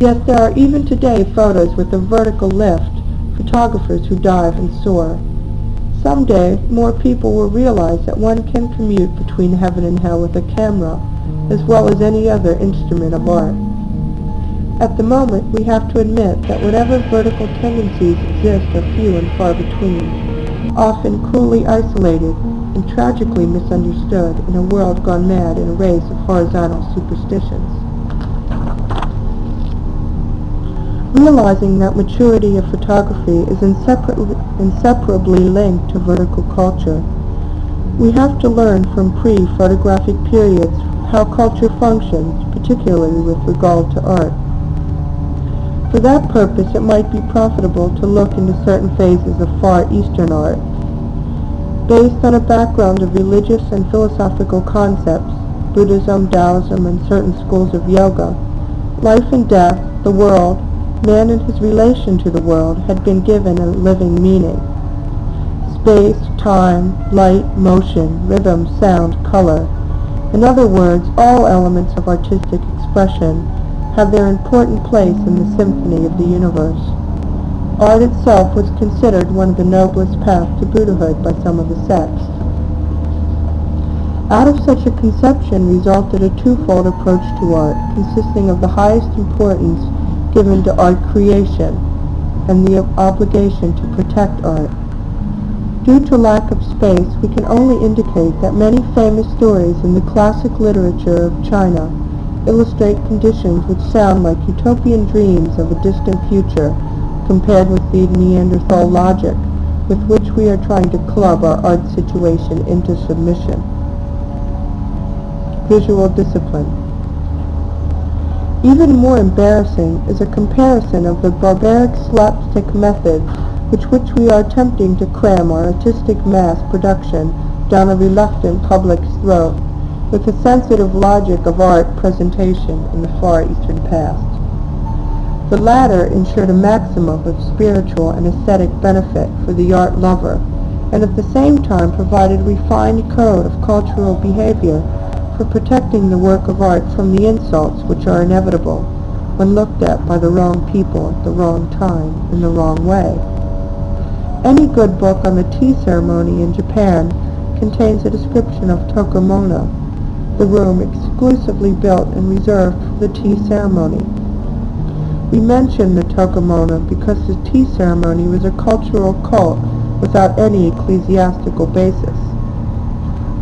Yet there are even today photos with a vertical lift, photographers who dive and soar. Someday, more people will realize that one can commute between heaven and hell with a camera, as well as any other instrument of art. At the moment, we have to admit that whatever vertical tendencies exist are few and far between, often cruelly isolated and tragically misunderstood in a world gone mad in a race of horizontal superstitions. Realizing that maturity of photography is inseparably linked to vertical culture, we have to learn from pre-photographic periods how culture functions, particularly with regard to art. For that purpose, it might be profitable to look into certain phases of Far Eastern art. Based on a background of religious and philosophical concepts, Buddhism, Taoism, and certain schools of yoga, life and death, the world, man and his relation to the world had been given a living meaning. Space, time, light, motion, rhythm, sound, color. In other words, all elements of artistic expression have their important place in the symphony of the universe. Art itself was considered one of the noblest paths to Buddhahood by some of the sects. Out of such a conception resulted a twofold approach to art, consisting of the highest importance given to art creation and the obligation to protect art. Due to lack of space, we can only indicate that many famous stories in the classic literature of China illustrate conditions which sound like utopian dreams of a distant future compared with the Neanderthal logic with which we are trying to club our art situation into submission. Visual discipline. Even more embarrassing is a comparison of the barbaric slapstick method with which we are attempting to cram our artistic mass production down a reluctant public's throat with the sensitive logic of art presentation in the Far Eastern past. The latter ensured a maximum of spiritual and aesthetic benefit for the art lover, and at the same time provided a refined code of cultural behavior for protecting the work of art from the insults which are inevitable when looked at by the wrong people at the wrong time in the wrong way. Any good book on the tea ceremony in Japan contains a description of Tokonoma, the room exclusively built and reserved for the tea ceremony. We mention the Tokonoma because the tea ceremony was a cultural cult without any ecclesiastical basis.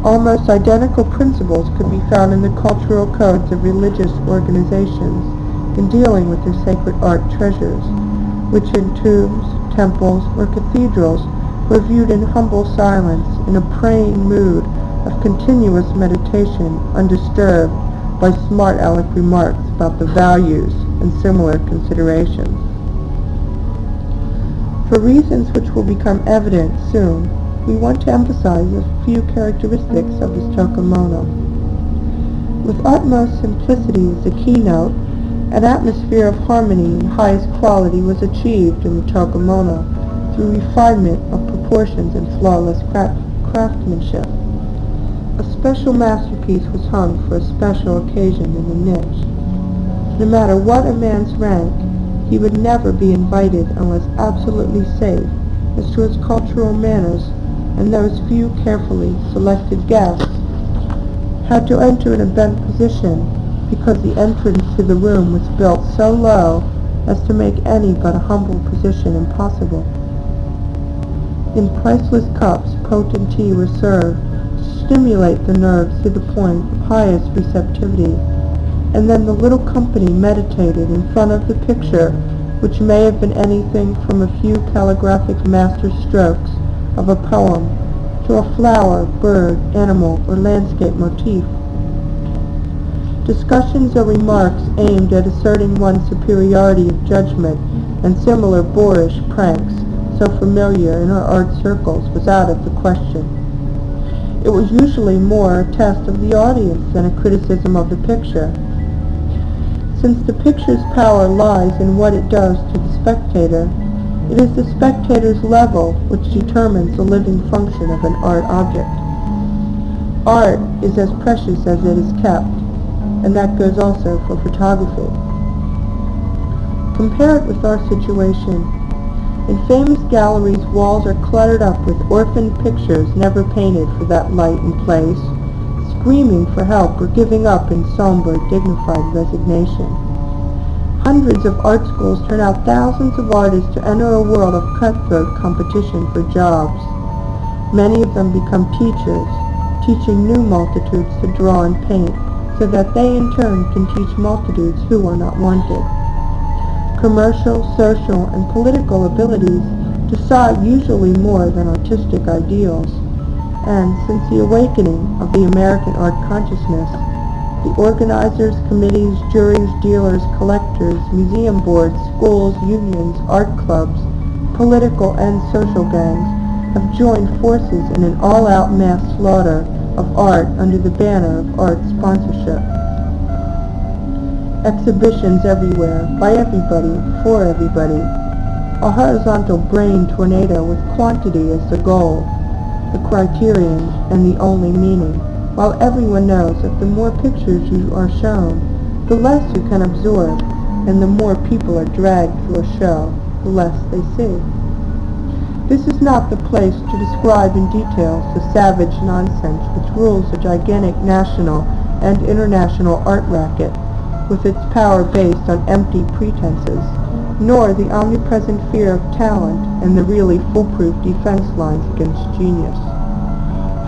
Almost identical principles could be found in the cultural codes of religious organizations in dealing with their sacred art treasures, which in tombs, temples, or cathedrals were viewed in humble silence in a praying mood of continuous meditation undisturbed by smart aleck remarks about the values and similar considerations. For reasons which will become evident soon, we want to emphasize a few characteristics of this Tokonoma. With utmost simplicity as the keynote, an atmosphere of harmony and highest quality was achieved in the Tokonoma through refinement of proportions and flawless craftsmanship. A special masterpiece was hung for a special occasion in the niche. No matter what a man's rank, he would never be invited unless absolutely safe as to his cultural manners, and those few carefully selected guests had to enter in a bent position because the entrance to the room was built so low as to make any but a humble position impossible. In priceless cups, potent tea was served to stimulate the nerves to the point of highest receptivity, and then the little company meditated in front of the picture, which may have been anything from a few calligraphic master strokes of a poem to a flower, bird, animal, or landscape motif. Discussions or remarks aimed at asserting one's superiority of judgment and similar boorish pranks so familiar in our art circles was out of the question. It was usually more a test of the audience than a criticism of the picture. Since the picture's power lies in what it does to the spectator, it is the spectator's level which determines the living function of an art object. Art is as precious as it is kept, and that goes also for photography. Compare it with our situation. In famous galleries, walls are cluttered up with orphaned pictures never painted for that light and place, screaming for help or giving up in somber, dignified resignation. Hundreds of art schools turn out thousands of artists to enter a world of cutthroat competition for jobs. Many of them become teachers, teaching new multitudes to draw and paint, so that they in turn can teach multitudes who are not wanted. Commercial, social, and political abilities decide usually more than artistic ideals, and since the awakening of the American art consciousness, the organizers, committees, juries, dealers, collectors, museum boards, schools, unions, art clubs, political and social gangs have joined forces in an all-out mass slaughter of art under the banner of art sponsorship. Exhibitions everywhere, by everybody, for everybody. A horizontal brain tornado with quantity as the goal, the criterion, and the only meaning, while everyone knows that the more pictures you are shown, the less you can absorb, and the more people are dragged through a show, the less they see. This is not the place to describe in detail the savage nonsense which rules the gigantic national and international art racket, with its power based on empty pretenses, nor the omnipresent fear of talent and the really foolproof defense lines against genius.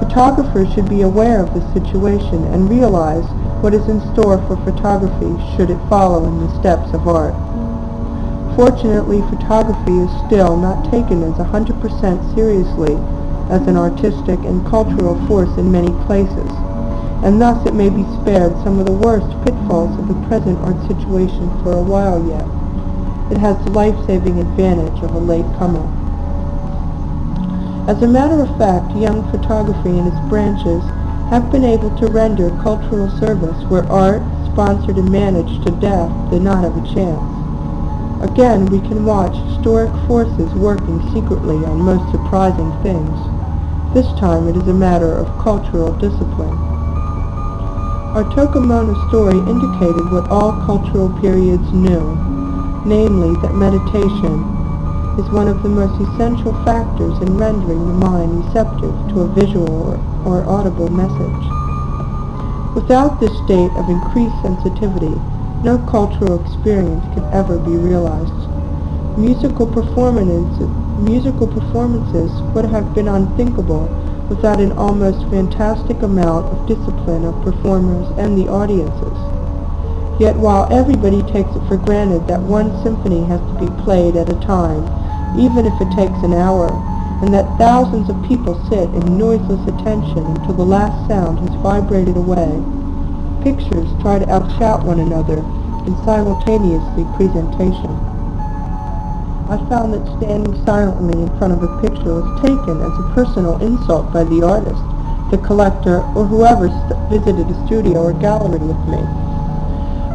Photographers should be aware of this situation and realize what is in store for photography should it follow in the steps of art. Fortunately, photography is still not taken as 100% seriously as an artistic and cultural force in many places, and thus it may be spared some of the worst pitfalls of the present art situation for a while yet. It has the life-saving advantage of a late comer. As a matter of fact, young photography and its branches have been able to render cultural service where art, sponsored and managed to death, did not have a chance. Again, we can watch historic forces working secretly on most surprising things. This time it is a matter of cultural discipline. Our Tokumono story indicated what all cultural periods knew, namely that meditation is one of the most essential factors in rendering the mind receptive to a visual or audible message. Without this state of increased sensitivity, no cultural experience can ever be realized. Musical performances would have been unthinkable without an almost fantastic amount of discipline of performers and the audiences. Yet while everybody takes it for granted that one symphony has to be played at a time, even if it takes an hour, and that thousands of people sit in noiseless attention until the last sound has vibrated away, pictures try to outshout one another in simultaneously presentation. I found that standing silently in front of a picture was taken as a personal insult by the artist, the collector, or whoever visited a studio or gallery with me.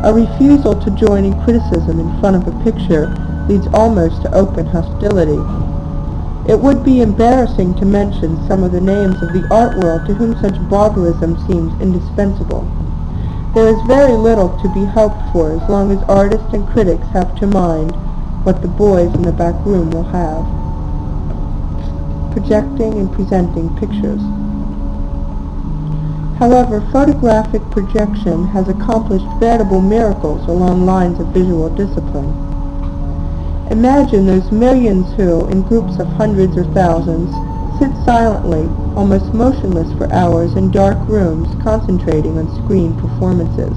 A refusal to join in criticism in front of a picture leads almost to open hostility. It would be embarrassing to mention some of the names of the art world to whom such barbarism seems indispensable. There is very little to be hoped for as long as artists and critics have to mind what the boys in the back room will have. Projecting and presenting pictures. However, photographic projection has accomplished veritable miracles along lines of visual discipline. Imagine those millions who, in groups of hundreds or thousands, sit silently, almost motionless for hours in dark rooms concentrating on screen performances.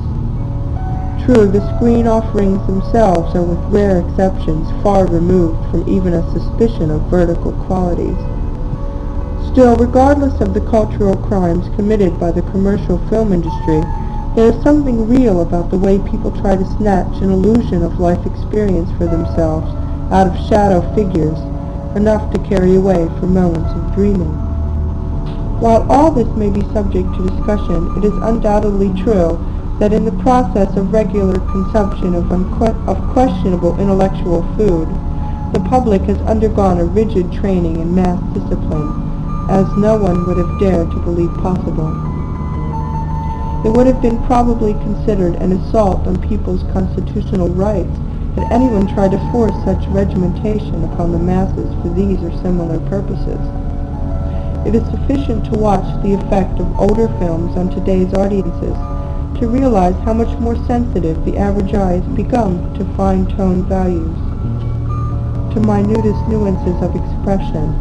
True, the screen offerings themselves are with rare exceptions far removed from even a suspicion of vertical qualities. Still, regardless of the cultural crimes committed by the commercial film industry, there is something real about the way people try to snatch an illusion of life experience for themselves out of shadow figures, enough to carry away for moments of dreaming. While all this may be subject to discussion, it is undoubtedly true that in the process of regular consumption of questionable intellectual food, the public has undergone a rigid training in mass discipline, as no one would have dared to believe possible. It would have been probably considered an assault on people's constitutional rights that anyone try to force such regimentation upon the masses for these or similar purposes. It is sufficient to watch the effect of older films on today's audiences to realize how much more sensitive the average eye has become to fine-toned values, to minutest nuances of expression,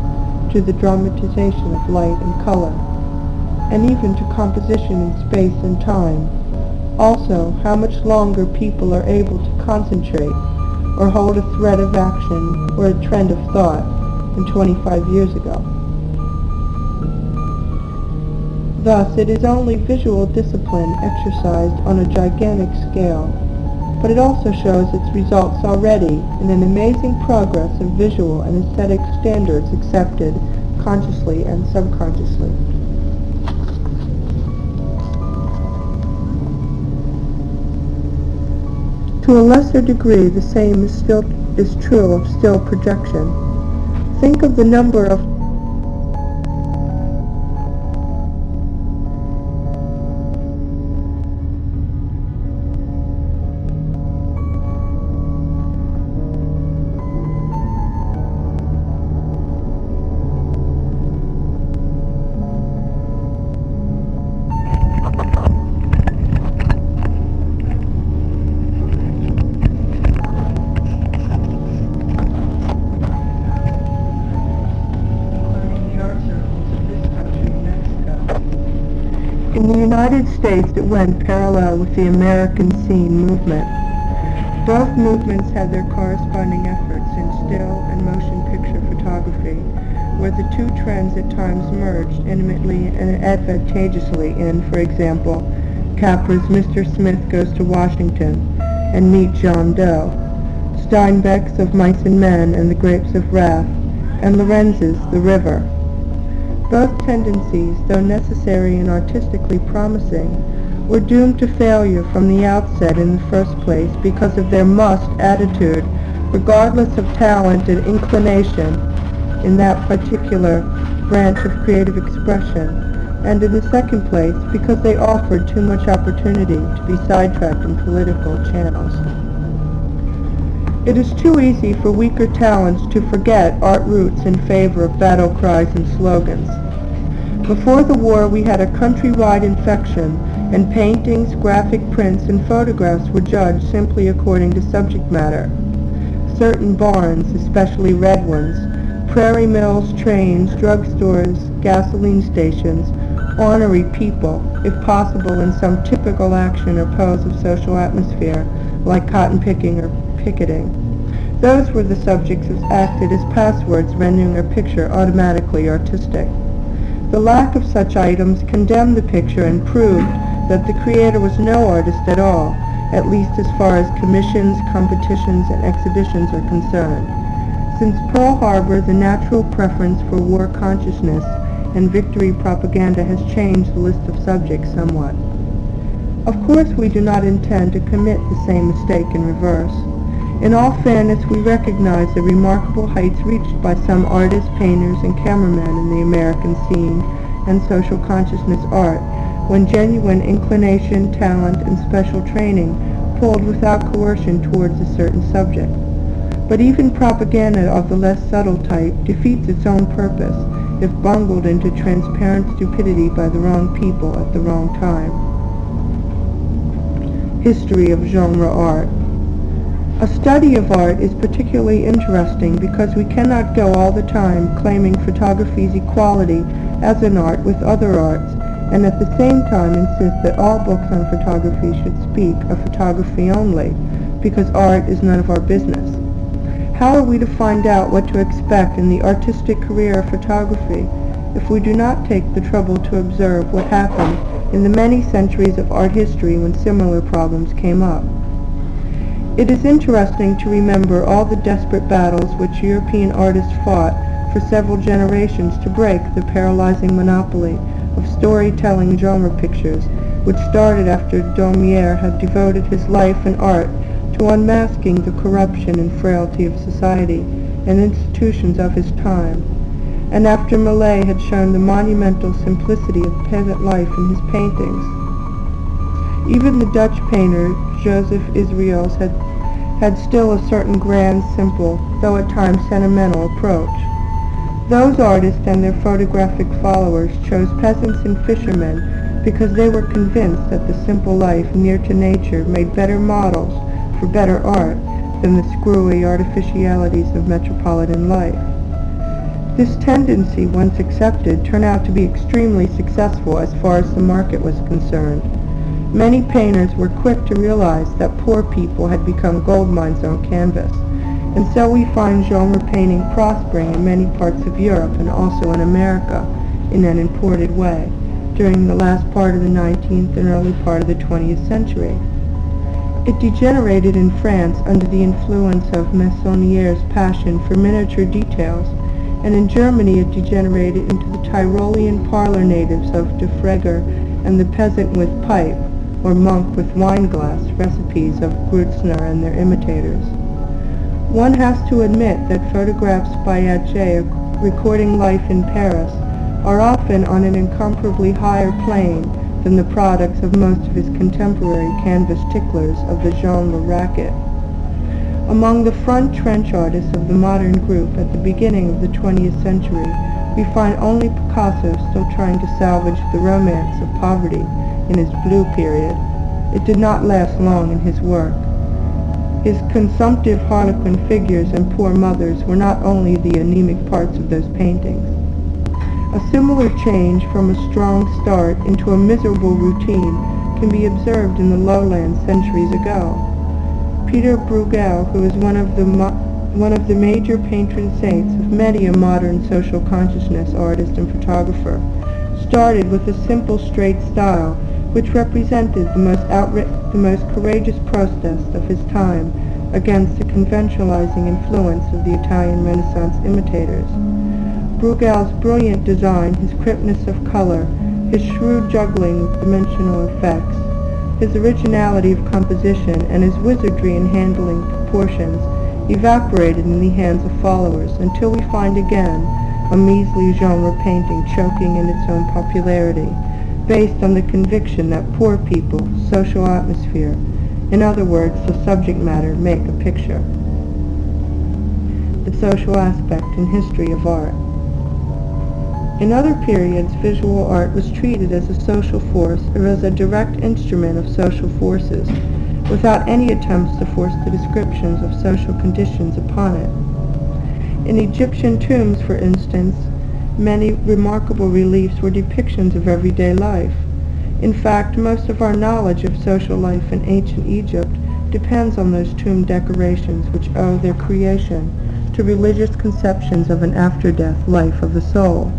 to the dramatization of light and color, and even to composition in space and time. Also, how much longer people are able to concentrate or hold a thread of action or a trend of thought than 25 years ago. Thus, it is only visual discipline exercised on a gigantic scale, but it also shows its results already in an amazing progress of visual and aesthetic standards accepted consciously and subconsciously. To a lesser degree, the same is true of still projection. Think of the number of In the United States, it went parallel with the American scene movement. Both movements had their corresponding efforts in still and motion picture photography, where the two trends at times merged intimately and advantageously in, for example, Capra's Mr. Smith Goes to Washington and Meet John Doe, Steinbeck's Of Mice and Men and the Grapes of Wrath, and Lorenz's The River. Both tendencies, though necessary and artistically promising, were doomed to failure from the outset in the first place because of their must attitude, regardless of talent and inclination in that particular branch of creative expression, and in the second place because they offered too much opportunity to be sidetracked in political channels. It is too easy for weaker talents to forget art roots in favor of battle cries and slogans. Before the war, we had a countrywide infection, and paintings, graphic prints, and photographs were judged simply according to subject matter. Certain barns, especially red ones, prairie mills, trains, drugstores, gasoline stations, ornery people, if possible in some typical action or pose of social atmosphere, like cotton picking or picketing. Those were the subjects that acted as passwords, rendering a picture automatically artistic. The lack of such items condemned the picture and proved that the creator was no artist at all, at least as far as commissions, competitions, and exhibitions are concerned. Since Pearl Harbor, the natural preference for war consciousness and victory propaganda has changed the list of subjects somewhat. Of course, we do not intend to commit the same mistake in reverse. In all fairness, we recognize the remarkable heights reached by some artists, painters, and cameramen in the American scene and social consciousness art, when genuine inclination, talent, and special training pulled without coercion towards a certain subject. But even propaganda of the less subtle type defeats its own purpose if bungled into transparent stupidity by the wrong people at the wrong time. History of genre art. A study of art is particularly interesting because we cannot go all the time claiming photography's equality as an art with other arts, and at the same time insist that all books on photography should speak of photography only, because art is none of our business. How are we to find out what to expect in the artistic career of photography if we do not take the trouble to observe what happened in the many centuries of art history when similar problems came up? It is interesting to remember all the desperate battles which European artists fought for several generations to break the paralyzing monopoly of storytelling genre pictures, which started after Daumier had devoted his life and art to unmasking the corruption and frailty of society and institutions of his time, and after Millet had shown the monumental simplicity of peasant life in his paintings. Even the Dutch painter Joseph Israels had still a certain grand, simple, though at times sentimental approach. Those artists and their photographic followers chose peasants and fishermen because they were convinced that the simple life near to nature made better models for better art than the screwy artificialities of metropolitan life. This tendency, once accepted, turned out to be extremely successful as far as the market was concerned. Many painters were quick to realize that poor people had become gold mines on canvas, and so we find genre painting prospering in many parts of Europe and also in America in an imported way during the last part of the 19th and early part of the 20th century. It degenerated in France under the influence of Meissonier's passion for miniature details, and in Germany it degenerated into the Tyrolean parlor natives of De Fregger and the peasant with pipe, or monk with wine-glass recipes of Grützner and their imitators. One has to admit that photographs by Atget recording life in Paris are often on an incomparably higher plane than the products of most of his contemporary canvas ticklers of the genre racket. Among the front trench artists of the modern group at the beginning of the 20th century, we find only Picasso still trying to salvage the romance of poverty in his blue period. It did not last long in his work. His consumptive harlequin figures and poor mothers were not only the anemic parts of those paintings. A similar change from a strong start into a miserable routine can be observed in the lowlands centuries ago. Peter Bruegel, who is one of the major patron saints of many a modern social consciousness artist and photographer, started with a simple straight style which represented the most courageous protest of his time against the conventionalizing influence of the Italian Renaissance imitators. Bruegel's brilliant design, his crimpness of color, his shrewd juggling with dimensional effects, his originality of composition, and his wizardry in handling proportions evaporated in the hands of followers until we find again a measly genre painting choking in its own popularity, based on the conviction that poor people, social atmosphere, in other words, the subject matter, make a picture. The social aspect and history of art. In other periods, visual art was treated as a social force or as a direct instrument of social forces, without any attempts to force the descriptions of social conditions upon it. In Egyptian tombs, for instance, many remarkable reliefs were depictions of everyday life. In fact, most of our knowledge of social life in ancient Egypt depends on those tomb decorations which owe their creation to religious conceptions of an after-death life of the soul.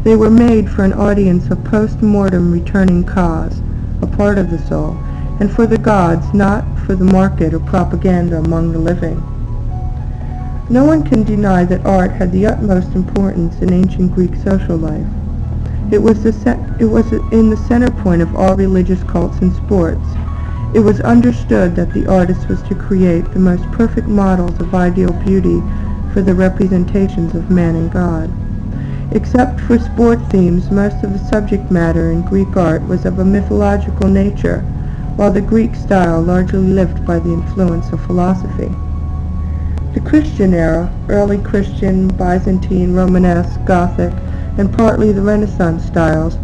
They were made for an audience of post-mortem returning Kas, a part of the soul, and for the gods, not for the market or propaganda among the living. No one can deny that art had the utmost importance in ancient Greek social life. It was in the center point of all religious cults and sports. It was understood that the artist was to create the most perfect models of ideal beauty for the representations of man and God. Except for sport themes, most of the subject matter in Greek art was of a mythological nature, while the Greek style largely lived by the influence of philosophy. The Christian era, early Christian, Byzantine, Romanesque, Gothic, and partly the Renaissance styles,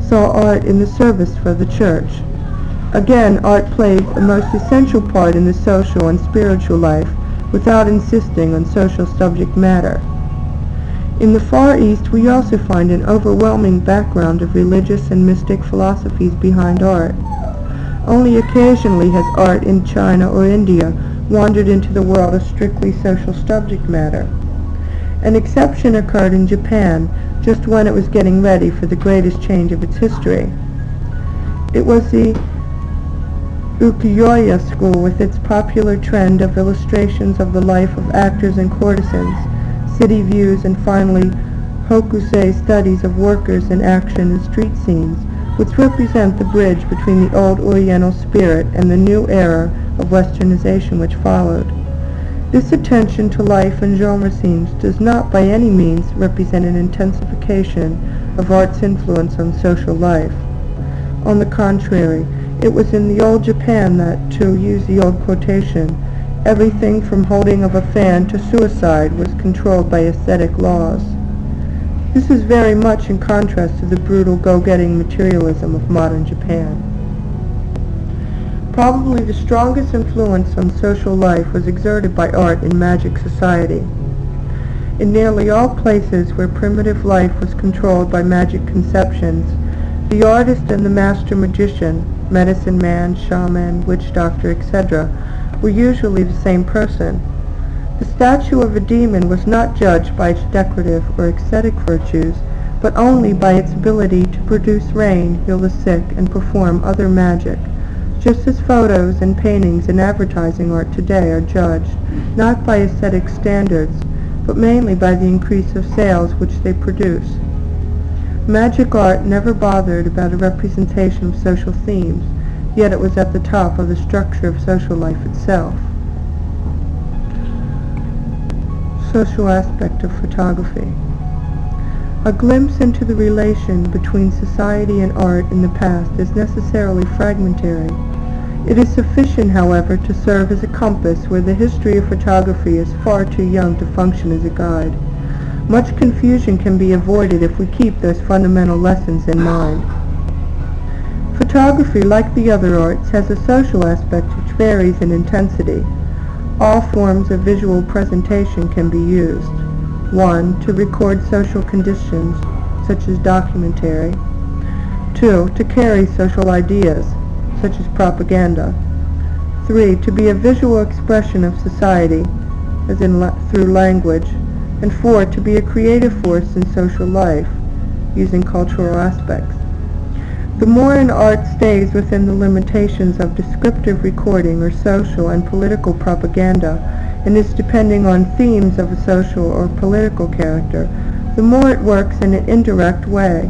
saw art in the service for the church. Again, art played a most essential part in the social and spiritual life without insisting on social subject matter. In the Far East, we also find an overwhelming background of religious and mystic philosophies behind art. Only occasionally has art in China or India wandered into the world of strictly social subject matter. An exception occurred in Japan, just when it was getting ready for the greatest change of its history. It was the ukiyo-e school with its popular trend of illustrations of the life of actors and courtesans, city views, and finally hokusai studies of workers in action and street scenes, which represent the bridge between the old Oriental spirit and the new era of westernization which followed. This attention to life and genre scenes does not by any means represent an intensification of art's influence on social life. On the contrary, it was in the old Japan that, to use the old quotation, Everything from holding of a fan to suicide was controlled by aesthetic laws. This is very much in contrast to the brutal go-getting materialism of modern Japan. Probably the strongest influence on social life was exerted by art in magic society. In nearly all places where primitive life was controlled by magic conceptions, the artist and the master magician, medicine man, shaman, witch doctor, etc., were usually the same person. The statue of a demon was not judged by its decorative or aesthetic virtues, but only by its ability to produce rain, heal the sick, and perform other magic, just as photos and paintings and advertising art today are judged, not by aesthetic standards, but mainly by the increase of sales which they produce. Magic art never bothered about a representation of social themes, yet it was at the top of the structure of social life itself. Social aspect of photography. A glimpse into the relation between society and art in the past is necessarily fragmentary. It is sufficient, however, to serve as a compass where the history of photography is far too young to function as a guide. Much confusion can be avoided if we keep those fundamental lessons in mind. Photography, like the other arts, has a social aspect which varies in intensity. All forms of visual presentation can be used. 1. To record social conditions, such as documentary. 2. To carry social ideas, such as propaganda. 3. To be a visual expression of society, as in through language. And 4. To be a creative force in social life, using cultural aspects. The more an art stays within the limitations of descriptive recording or social and political propaganda, and is depending on themes of a social or political character, the more it works in an indirect way.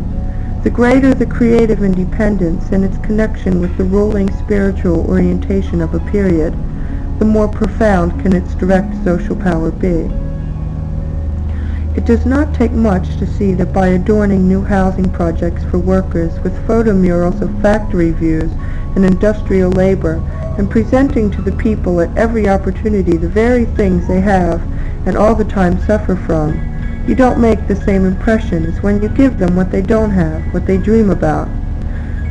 The greater the creative independence and its connection with the ruling spiritual orientation of a period, the more profound can its direct social power be. It does not take much to see that by adorning new housing projects for workers with photomurals of factory views and industrial labor, and presenting to the people at every opportunity the very things they have and all the time suffer from, you don't make the same impression as when you give them what they don't have, what they dream about.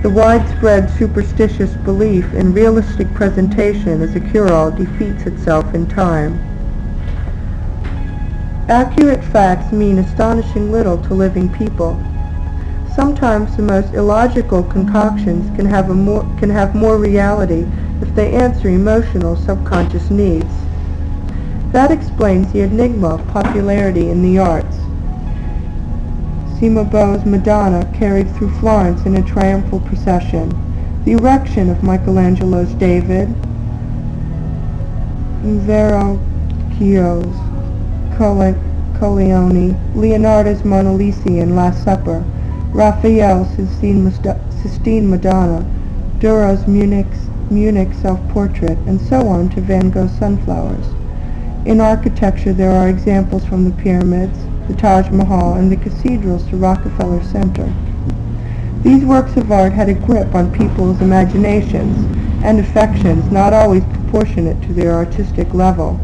The widespread superstitious belief in realistic presentation as a cure-all defeats itself in time. Accurate facts mean astonishing little to living people. Sometimes the most illogical concoctions can have more reality if they answer emotional subconscious needs. That explains the enigma of popularity in the arts. Cimabue's Madonna carried through Florence in a triumphal procession, the erection of Michelangelo's David, Verrocchio's Colleone, Leonardo's Mona Lisa and Last Supper, Raphael's Sistine Madonna, Durer's Munich self-portrait, and so on to Van Gogh's Sunflowers. In architecture there are examples from the pyramids, the Taj Mahal, and the cathedrals to Rockefeller Center. These works of art had a grip on people's imaginations and affections not always proportionate to their artistic level.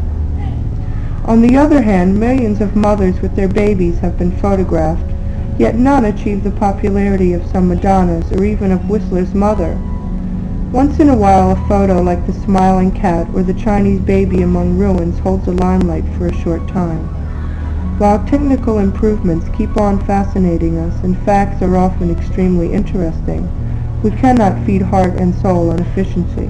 On the other hand, millions of mothers with their babies have been photographed, yet none achieve the popularity of some Madonnas or even of Whistler's mother. Once in a while a photo like the smiling cat or the Chinese baby among ruins holds the limelight for a short time. While technical improvements keep on fascinating us and facts are often extremely interesting, we cannot feed heart and soul on efficiency.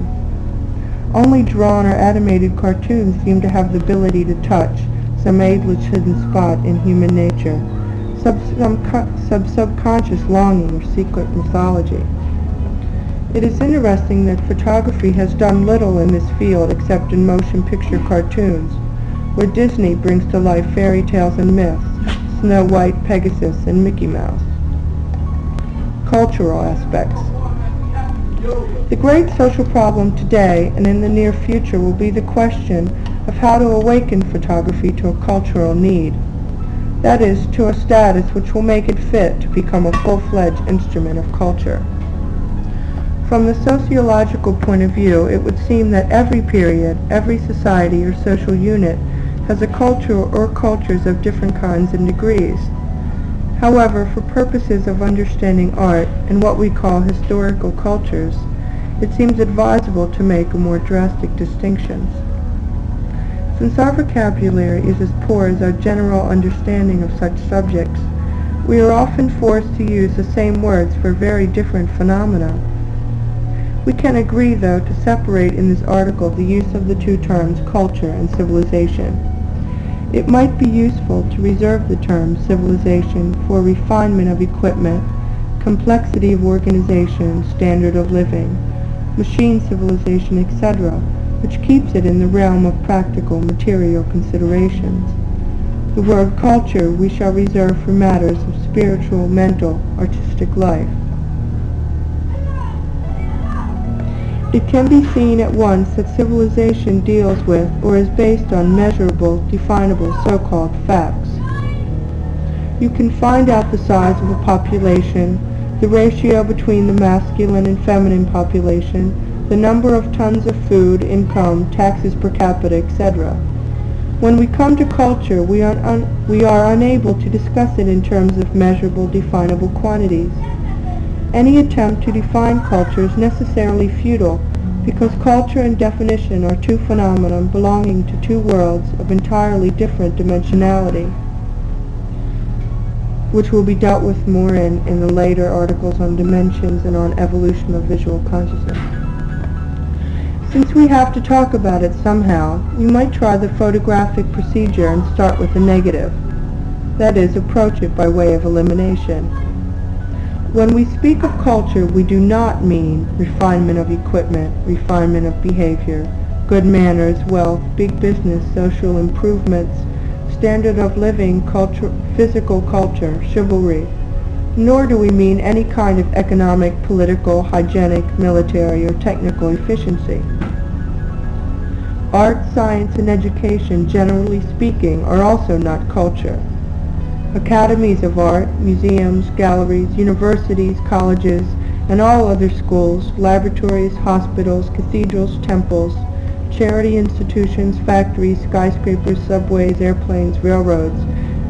Only drawn or animated cartoons seem to have the ability to touch some ageless hidden spot in human nature, some subconscious longing or secret mythology. It is interesting that photography has done little in this field except in motion picture cartoons, where Disney brings to life fairy tales and myths, Snow White, Pegasus, and Mickey Mouse. Cultural aspects. The great social problem today and in the near future will be the question of how to awaken photography to a cultural need. That is, to a status which will make it fit to become a full-fledged instrument of culture. From the sociological point of view, it would seem that every period, every society or social unit has a culture or cultures of different kinds and degrees. However, for purposes of understanding art and what we call historical cultures, it seems advisable to make more drastic distinctions. Since our vocabulary is as poor as our general understanding of such subjects, we are often forced to use the same words for very different phenomena. We can agree, though, to separate in this article the use of the two terms culture and civilization. It might be useful to reserve the term civilization for refinement of equipment, complexity of organization, standard of living, machine civilization, etc., which keeps it in the realm of practical material considerations. The word culture we shall reserve for matters of spiritual, mental, artistic life. It can be seen at once that civilization deals with or is based on measurable, definable, so-called facts. You can find out the size of a population, the ratio between the masculine and feminine population, the number of tons of food, income, taxes per capita, etc. When we come to culture, we are unable to discuss it in terms of measurable, definable quantities. Any attempt to define culture is necessarily futile, because culture and definition are two phenomena belonging to two worlds of entirely different dimensionality, which will be dealt with more in the later articles on dimensions and on evolution of visual consciousness. Since we have to talk about it somehow, you might try the photographic procedure and start with the negative. That is, approach it by way of elimination. When we speak of culture, we do not mean refinement of equipment, refinement of behavior, good manners, wealth, big business, social improvements, standard of living, culture, physical culture, chivalry. Nor do we mean any kind of economic, political, hygienic, military, or technical efficiency. Art, science, and education, generally speaking, are also not culture. Academies of art, museums, galleries, universities, colleges, and all other schools, laboratories, hospitals, cathedrals, temples, charity institutions, factories, skyscrapers, subways, airplanes, railroads,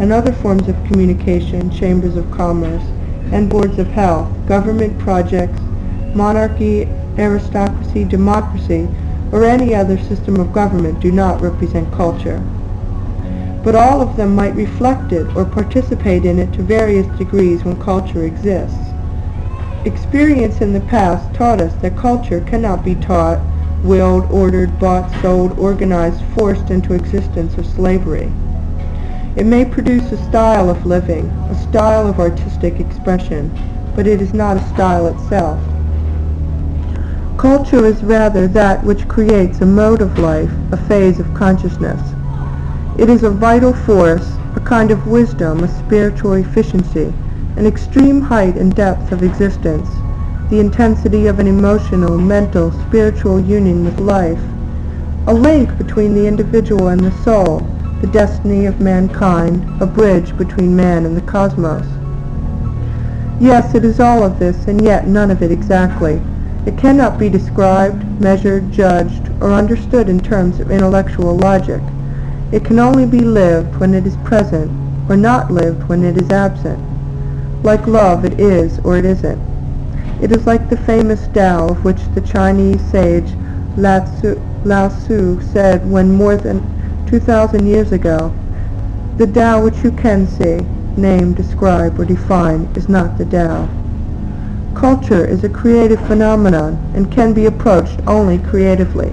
and other forms of communication, chambers of commerce, and boards of health, government projects, monarchy, aristocracy, democracy, or any other system of government do not represent culture. But all of them might reflect it or participate in it to various degrees when culture exists. Experience in the past taught us that culture cannot be taught, willed, ordered, bought, sold, organized, forced into existence, or slavery. It may produce a style of living, a style of artistic expression, but it is not a style itself. Culture is rather that which creates a mode of life, a phase of consciousness. It is a vital force, a kind of wisdom, a spiritual efficiency, an extreme height and depth of existence, the intensity of an emotional, mental, spiritual union with life, a link between the individual and the soul, the destiny of mankind, a bridge between man and the cosmos. Yes, it is all of this, and yet none of it exactly. It cannot be described, measured, judged, or understood in terms of intellectual logic. It can only be lived when it is present, or not lived when it is absent. Like love, it is or it isn't. It is like the famous Tao, of which the Chinese sage Lao Tzu said when more than 2,000 years ago, "The Tao which you can see, name, describe, or define is not the Tao." Culture is a creative phenomenon and can be approached only creatively.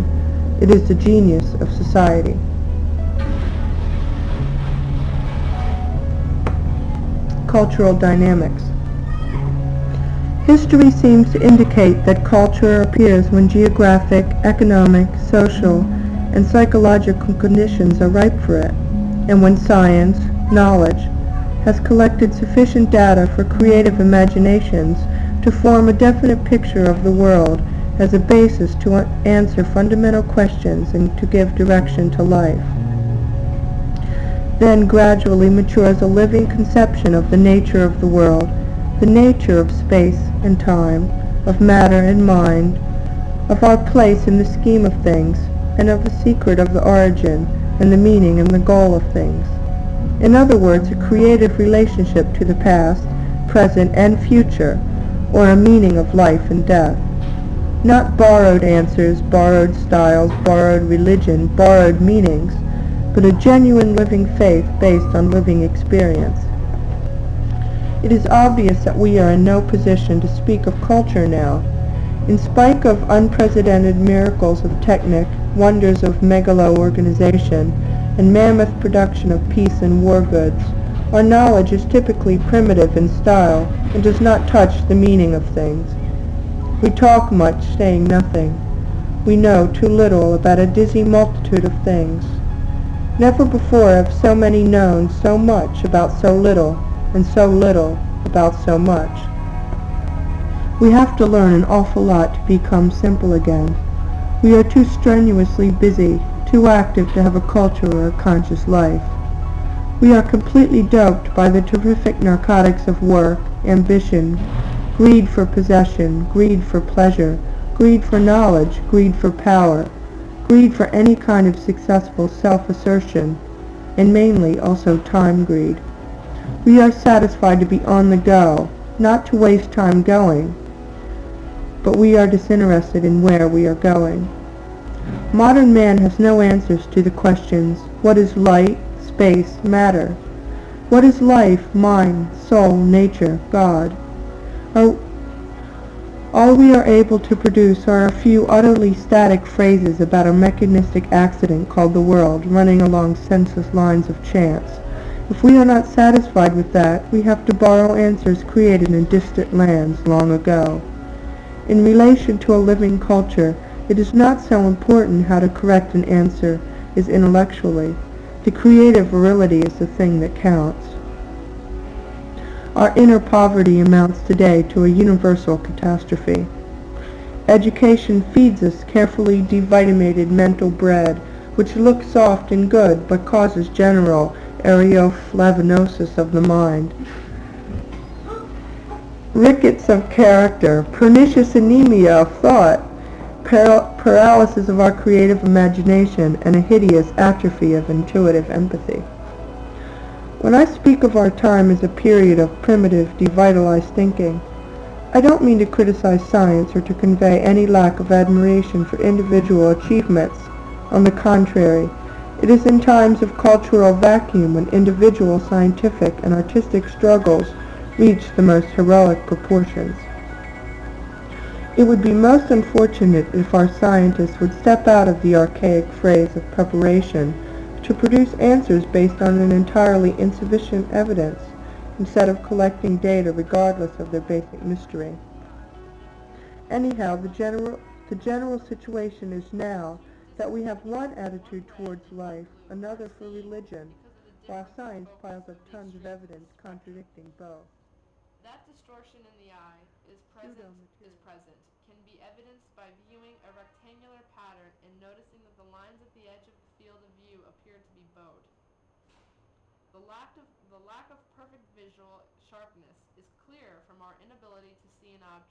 It is the genius of society. Cultural dynamics. History seems to indicate that culture appears when geographic, economic, social, and psychological conditions are ripe for it, and when science, knowledge, has collected sufficient data for creative imaginations to form a definite picture of the world as a basis to answer fundamental questions and to give direction to life. Then gradually matures a living conception of the nature of the world, the nature of space and time, of matter and mind, of our place in the scheme of things, and of the secret of the origin and the meaning and the goal of things. In other words, a creative relationship to the past, present, and future, or a meaning of life and death. Not borrowed answers, borrowed styles, borrowed religion, borrowed meanings, but a genuine living faith based on living experience. It is obvious that we are in no position to speak of culture now. In spite of unprecedented miracles of technic, wonders of megalo-organization, and mammoth production of peace and war goods, our knowledge is typically primitive in style and does not touch the meaning of things. We talk much, saying nothing. We know too little about a dizzy multitude of things. Never before have so many known so much about so little, and so little about so much. We have to learn an awful lot to become simple again. We are too strenuously busy, too active to have a culture or a conscious life. We are completely doped by the terrific narcotics of work, ambition, greed for possession, greed for pleasure, greed for knowledge, greed for power, greed for any kind of successful self-assertion, and mainly also time greed. We are satisfied to be on the go, not to waste time going, but we are disinterested in where we are going. Modern man has no answers to the questions, what is light, space, matter? What is life, mind, soul, nature, God? All we are able to produce are a few utterly static phrases about a mechanistic accident called the world running along senseless lines of chance. If we are not satisfied with that, we have to borrow answers created in distant lands long ago. In relation to a living culture, it is not so important how to correct an answer is intellectually. The creative virility is the thing that counts. Our inner poverty amounts today to a universal catastrophe. Education feeds us carefully devitamated mental bread, which looks soft and good, but causes general areoflavinosis of the mind, rickets of character, pernicious anemia of thought, paralysis of our creative imagination, and a hideous atrophy of intuitive empathy. When I speak of our time as a period of primitive, devitalized thinking, I don't mean to criticize science or to convey any lack of admiration for individual achievements. On the contrary, it is in times of cultural vacuum when individual scientific and artistic struggles reach the most heroic proportions. It would be most unfortunate if our scientists would step out of the archaic phrase of preparation to produce answers based on an entirely insufficient evidence, instead of collecting data regardless of their basic mystery. Anyhow, the general situation is now that we have one attitude towards life, another for religion, while science piles up tons of evidence contradicting both. That distortion in the eye can be evidenced by viewing a rectangular pattern and noticing that the lines at the edge of the field of view appear to be bowed. The lack of perfect visual sharpness is clear from our inability to see an object